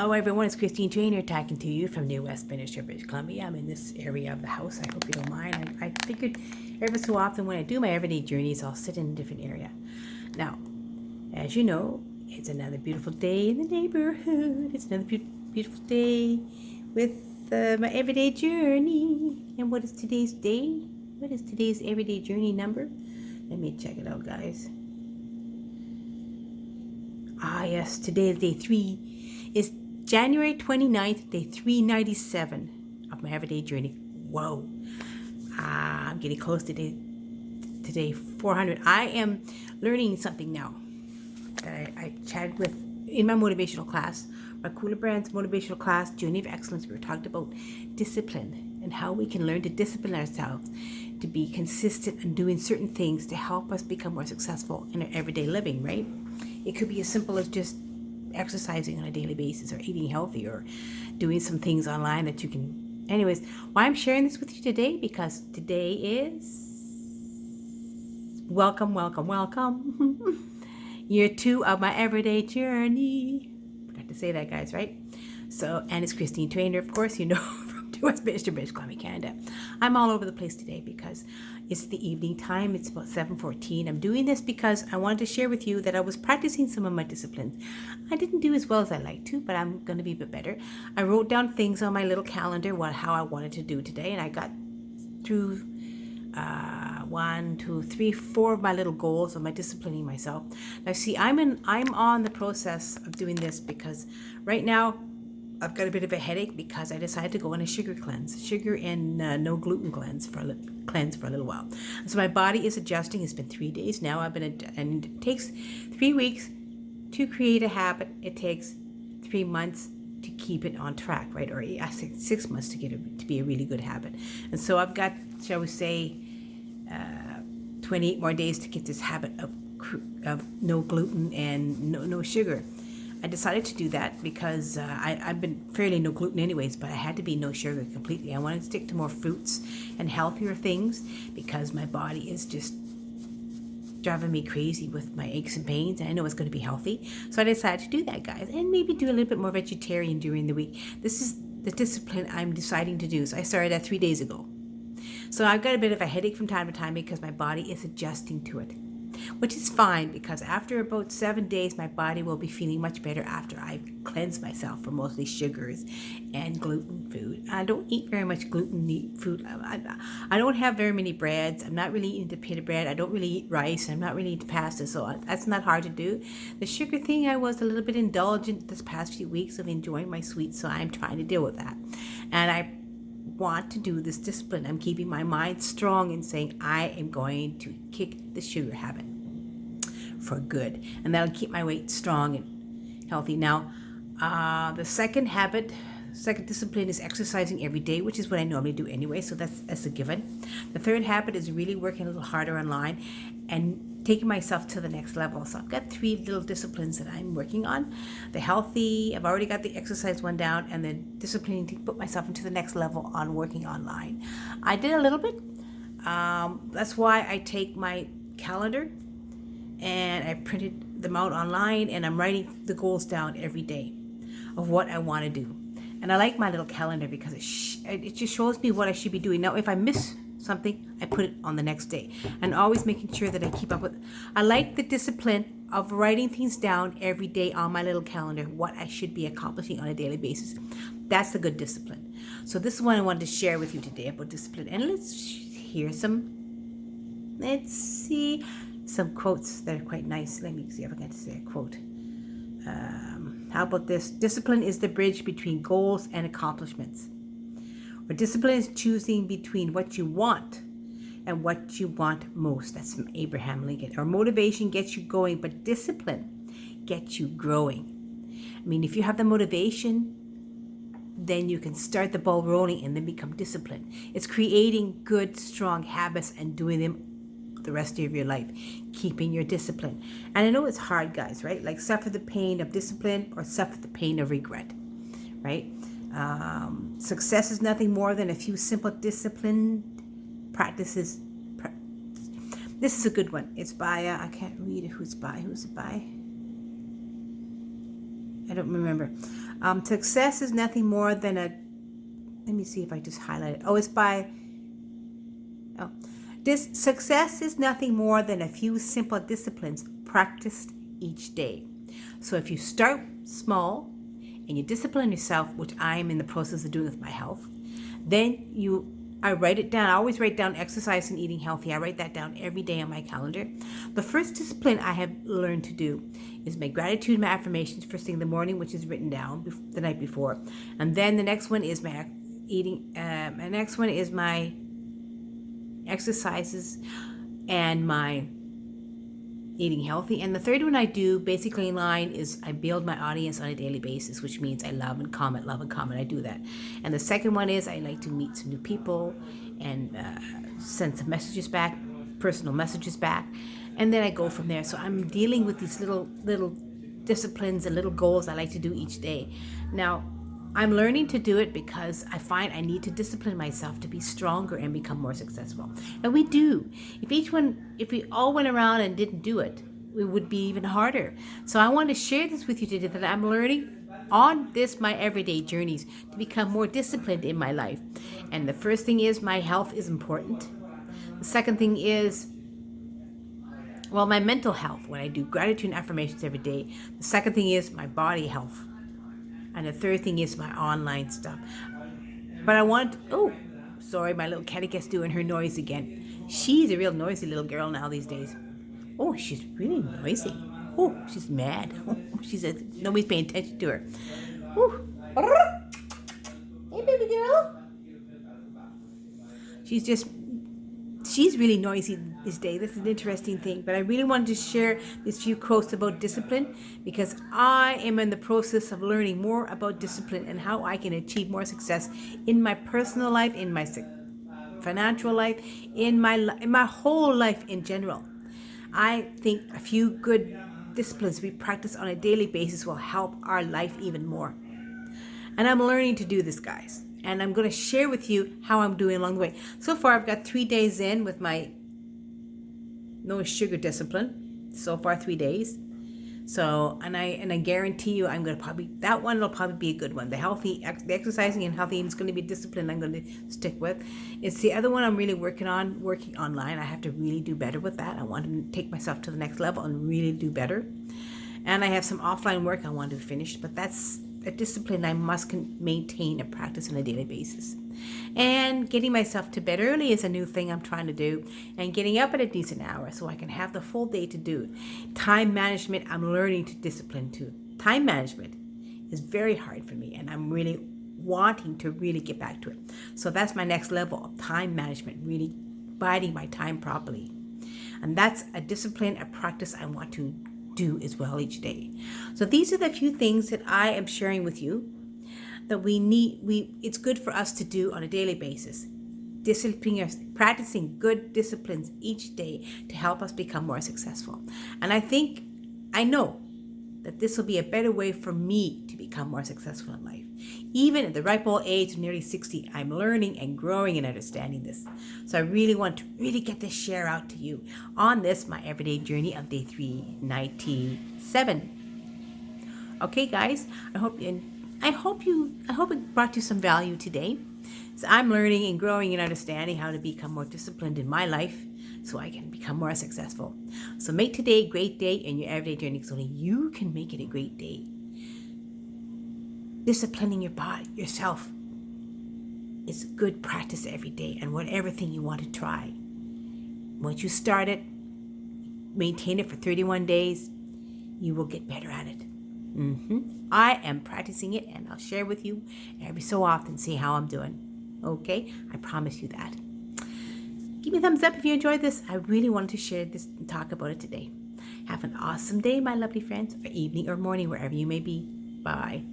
Hello everyone, it's Christine Trainer talking to you from New Westminster, British Columbia. I'm in this area of the house. I hope you don't mind. I figured every so often when I do my everyday journeys, I'll sit in a different area. Now, as you know, it's another beautiful day in the neighborhood. It's another beautiful day with my everyday journey. And what is today's day? What is today's everyday journey number? Let me check it out, guys. Yes, today is day 3. It's January 29th, day 397 of my everyday journey. Whoa. I'm getting close to day 400. I am learning something now. I chatted with, in my motivational class, my Cooler Brands motivational class, Journey of Excellence, we were talking about discipline and how we can learn to discipline ourselves to be consistent in doing certain things to help us become more successful in our everyday living, right? It could be as simple as just exercising on a daily basis or eating healthy or doing some things online that you can. Anyways, why I'm sharing this with you today, because today is welcome year 2 of my everyday journey. Forgot to say that, guys, right? So, and it's Christine Trainer, of course, you know, from Westminster, British Columbia, Canada. I'm all over the place today because it's the evening time. It's about 7:14. I'm doing this because I wanted to share with you that I was practicing some of my disciplines. I didn't do as well as I like to, but I'm going to be a bit better. I wrote down things on my little calendar, how I wanted to do today, and I got through 1, 2, 3, 4 of my little goals of my disciplining myself. Now, see, I'm on the process of doing this because right now I've got a bit of a headache because I decided to go on a sugar and no gluten cleanse for a little while. So my body is adjusting. It's been 3 days now. And it takes 3 weeks to create a habit. It takes 3 months to keep it on track, right? Or I say 6 months to get it to be a really good habit. And so I've got, shall we say, 28 more days to get this habit of no gluten and no sugar. I decided to do that because I've been fairly no gluten anyways, but I had to be no sugar completely. I wanted to stick to more fruits and healthier things because my body is just driving me crazy with my aches and pains, and I know it's going to be healthy. So I decided to do that, guys, and maybe do a little bit more vegetarian during the week. This is the discipline I'm deciding to do. So I started that 3 days ago. So I've got a bit of a headache from time to time because my body is adjusting to it, which is fine because after about 7 days, my body will be feeling much better after I've cleansed myself from mostly sugars and gluten food. I don't eat very much gluten food. I don't have very many breads. I'm not really into pita bread. I don't really eat rice. I'm not really into pasta, so that's not hard to do. The sugar thing, I was a little bit indulgent this past few weeks of enjoying my sweets, so I'm trying to deal with that. And I want to do this discipline. I'm keeping my mind strong and saying I am going to kick the sugar habit for good, and that'll keep my weight strong and healthy. Now, the second discipline is exercising every day, which is what I normally do anyway, so that's a given. The third habit is really working a little harder online and taking myself to the next level. So I've got 3 little disciplines that I'm working on. The healthy, I've already got the exercise one down, and the disciplining to put myself into the next level on working online. I did a little bit. That's why I take my calendar and I printed them out online, and I'm writing the goals down every day of what I want to do. And I like my little calendar because it just shows me what I should be doing. Now, if I miss something, I put it on the next day, and always making sure that I keep up with. I like the discipline of writing things down every day on my little calendar, what I should be accomplishing on a daily basis. That's a good discipline. So this is what I wanted to share with you today about discipline. And let's hear some quotes that are quite nice. Let me see if I can say a quote. How about this? Discipline is the bridge between goals and accomplishments. Or discipline is choosing between what you want and what you want most. That's from Abraham Lincoln. Or motivation gets you going, but discipline gets you growing. I mean, if you have the motivation, then you can start the ball rolling and then become disciplined. It's creating good, strong habits and doing them the rest of your life, keeping your discipline. And I know it's hard, guys, right? Like suffer the pain of discipline or suffer the pain of regret, right? Success is nothing more than a few simple disciplined practices. This is a good one. It's by, I can't read it. Who's it by? I don't remember. Success is nothing more than a, let me see if I just highlight it. Oh, it's by, oh. This success is nothing more than a few simple disciplines practiced each day. So if you start small and you discipline yourself, which I am in the process of doing with my health, then I write it down. I always write down exercise and eating healthy. I write that down every day on my calendar. The first discipline I have learned to do is my gratitude, my affirmations first thing in the morning, which is written down the night before. And then the next one is my eating. The next one is my exercises and my eating healthy. And the third one I do basically in line is I build my audience on a daily basis, which means I love and comment. I do that. And the second one is I like to meet some new people and send some messages back, personal messages back. And then I go from there. So I'm dealing with these little disciplines and little goals I like to do each day. Now, I'm learning to do it because I find I need to discipline myself to be stronger and become more successful. And we do. If we all went around and didn't do it, it would be even harder. So I want to share this with you today, that I'm learning on this, my everyday journeys, to become more disciplined in my life. And the first thing is my health is important. The second thing is, well, my mental health, when I do gratitude and affirmations every day. The second thing is my body health. And the third thing is my online stuff. But I want, oh, sorry, my little kitty gets doing her noise again. She's a real noisy little girl now these days. Oh, she's really noisy. Oh, she's mad. Oh, nobody's paying attention to her. Oh. Hey, baby girl. She's really noisy this day. This is an interesting thing. But I really wanted to share these few quotes about discipline because I am in the process of learning more about discipline and how I can achieve more success in my personal life, in my financial life, in my whole life in general. I think a few good disciplines we practice on a daily basis will help our life even more. And I'm learning to do this, guys. And I'm going to share with you how I'm doing along the way. So far, I've got 3 days in with my no sugar discipline. So far, 3 days. So, and I guarantee you, that one will probably be a good one. The exercising and healthy eating is going to be a discipline I'm going to stick with. It's the other one I'm really working online. I have to really do better with that. I want to take myself to the next level and really do better. And I have some offline work I want to finish, but that's a discipline I must maintain and practice on a daily basis. And getting myself to bed early is a new thing I'm trying to do, and getting up at a decent hour so I can have the full day to do it. Time management, I'm learning to discipline too. Time management is very hard for me, and I'm really wanting to really get back to it. So that's my next level of time management, really biding my time properly. And that's a discipline, a practice I want to do as well each day. So these are the few things that I am sharing with you that it's good for us to do on a daily basis. Practicing good disciplines each day to help us become more successful. And I know that this will be a better way for me to become more successful in life. Even at the ripe old age of nearly 60, I'm learning and growing and understanding this. So I really want to really get this share out to you on this, my everyday journey of day 397. Okay, guys, I hope it brought you some value today. So I'm learning and growing and understanding how to become more disciplined in my life so I can become more successful. So make today a great day in your everyday journey, because only you can make it a great day. Disciplining your body, yourself, is a good practice every day, and whatever thing you want to try. Once you start it, maintain it for 31 days, you will get better at it. I am practicing it, and I'll share with you every so often, see how I'm doing. Okay? I promise you that. Give me a thumbs up if you enjoyed this. I really wanted to share this and talk about it today. Have an awesome day, my lovely friends, or evening or morning, wherever you may be. Bye.